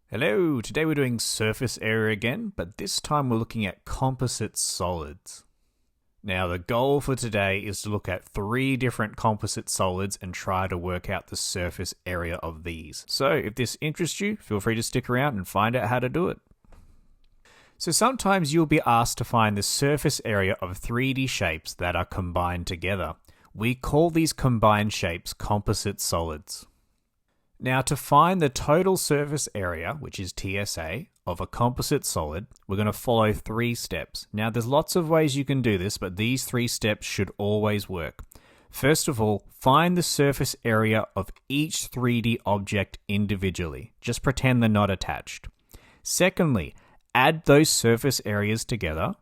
Hello, today we're doing surface area again, but this time we're looking at composite solids. Now the goal for today is to look at 3 different composite solids and try to work out the surface area of these. So if this interests you, feel free to stick around and find out how to do it. So sometimes you'll be asked to find the surface area of 3D shapes that are combined together. We call these combined shapes composite solids. Now to find the total surface area, which is TSA, of a composite solid, we're going to follow 3 steps. Now there's lots of ways you can do this, but these 3 steps should always work. First of all, find the surface area of each 3D object individually. Just pretend they're not attached. Secondly, add those surface areas together.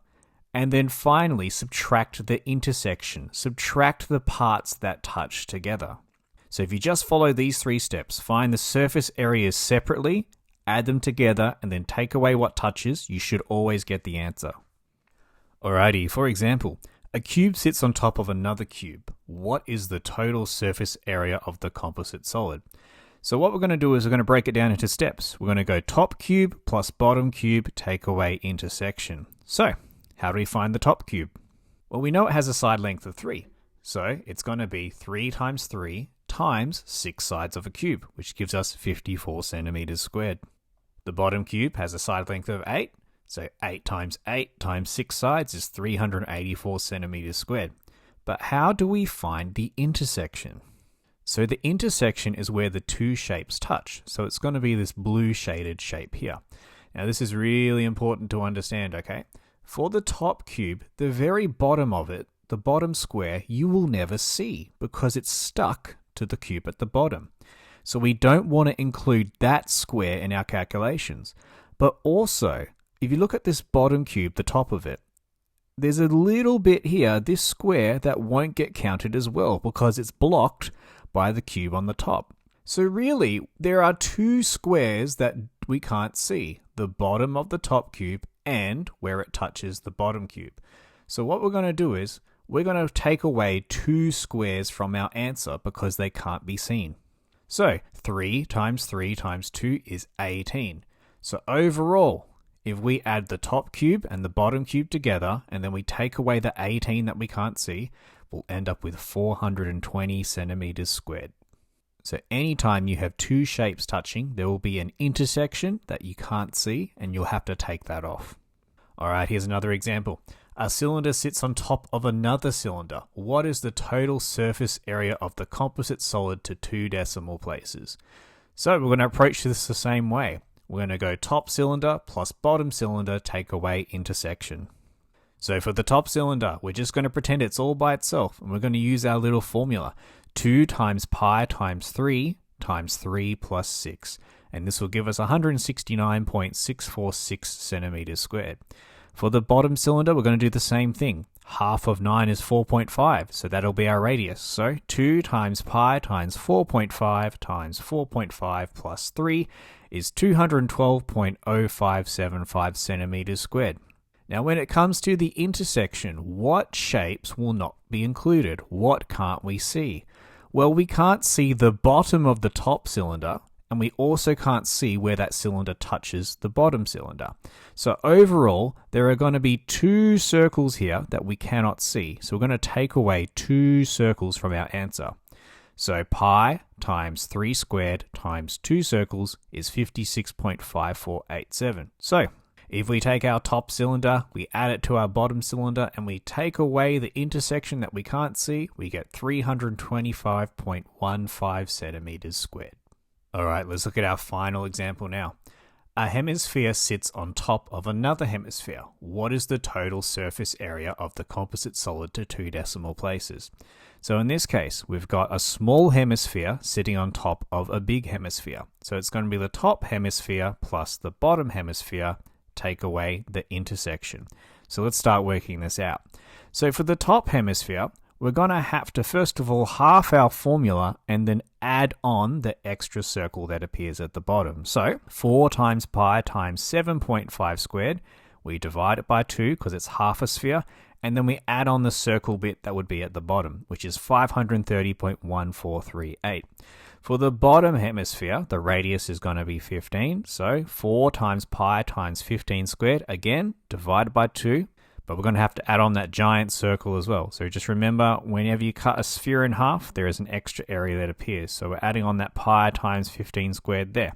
And then finally, subtract the intersection. Subtract the parts that touch together. So if you just follow these 3 steps, find the surface areas separately, add them together, and then take away what touches, you should always get the answer. Alrighty, for example, a cube sits on top of another cube. What is the total surface area of the composite solid? So what we're going to do is we're going to break it down into steps. We're going to go top cube plus bottom cube, take away intersection. So, how do we find the top cube? Well, we know it has a side length of 3. So it's going to be 3 times 3 times 6 sides of a cube, which gives us 54 centimeters squared. The bottom cube has a side length of 8, so 8 times 6 sides is 384 centimeters squared. But how do we find the intersection? So the intersection is where the 2 shapes touch, so it's going to be this blue shaded shape here. Now this is really important to understand, okay? For the top cube, the very bottom of it, the bottom square, you will never see because it's stuck to the cube at the bottom. So we don't want to include that square in our calculations. But also, if you look at this bottom cube, the top of it, there's a little bit here, this square, that won't get counted as well because it's blocked by the cube on the top. So really, there are 2 squares that we can't see, the bottom of the top cube and where it touches the bottom cube. So what we're going to do is, we're going to take away 2 squares from our answer because they can't be seen. So 3 times 3 times 2 is 18. So overall, if we add the top cube and the bottom cube together, and then we take away the 18 that we can't see, we'll end up with 420 centimeters squared. So anytime you have 2 shapes touching, there will be an intersection that you can't see, and you'll have to take that off. Alright, here's another example. A cylinder sits on top of another cylinder. What is the total surface area of the composite solid to 2 decimal places? So we're going to approach this the same way. We're going to go top cylinder plus bottom cylinder, take away intersection. So for the top cylinder, we're just going to pretend it's all by itself, and we're going to use our little formula. 2 times pi times 3 plus 6. And this will give us 169.646 centimeters squared. For the bottom cylinder, we're going to do the same thing. Half of 9 is 4.5, so that'll be our radius. So 2 times pi times 4.5 plus 3 is 212.0575 centimeters squared. Now when it comes to the intersection, what shapes will not be included? What can't we see? Well, we can't see the bottom of the top cylinder, and we also can't see where that cylinder touches the bottom cylinder. So overall, there are going to be 2 circles here that we cannot see. So we're going to take away 2 circles from our answer. So pi times 3 squared times 2 circles is 56.5487. So if we take our top cylinder, we add it to our bottom cylinder, and we take away the intersection that we can't see, we get 325.15 centimeters squared. Alright, let's look at our final example now. A hemisphere sits on top of another hemisphere. What is the total surface area of the composite solid to 2 decimal places? So in this case, we've got a small hemisphere sitting on top of a big hemisphere. So it's going to be the top hemisphere plus the bottom hemisphere, take away the intersection. So let's start working this out. So for the top hemisphere, we're going to have to first of all half our formula and then add on the extra circle that appears at the bottom. So 4 times pi times 7.5 squared, we divide it by 2 because it's half a sphere, and then we add on the circle bit that would be at the bottom, which is 530.1438. For the bottom hemisphere, the radius is going to be 15, so 4 times pi times 15 squared, again, divided by 2, but we're going to have to add on that giant circle as well. So just remember, whenever you cut a sphere in half, there is an extra area that appears. So we're adding on that pi times 15 squared there.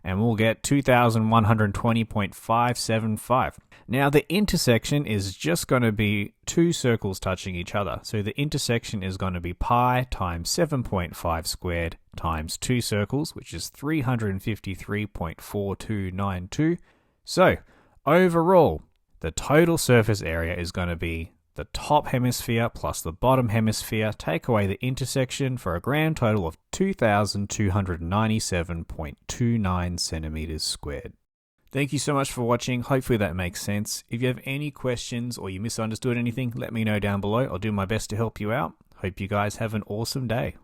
And we'll get 2120.575. Now the intersection is just going to be 2 circles touching each other. So the intersection is going to be pi times 7.5 squared times 2 circles, which is 353.4292. So overall, the total surface area is going to be the top hemisphere plus the bottom hemisphere, take away the intersection for a grand total of 2,297.29 centimeters squared. Thank you so much for watching. Hopefully that makes sense. If you have any questions or you misunderstood anything, let me know down below. I'll do my best to help you out. Hope you guys have an awesome day.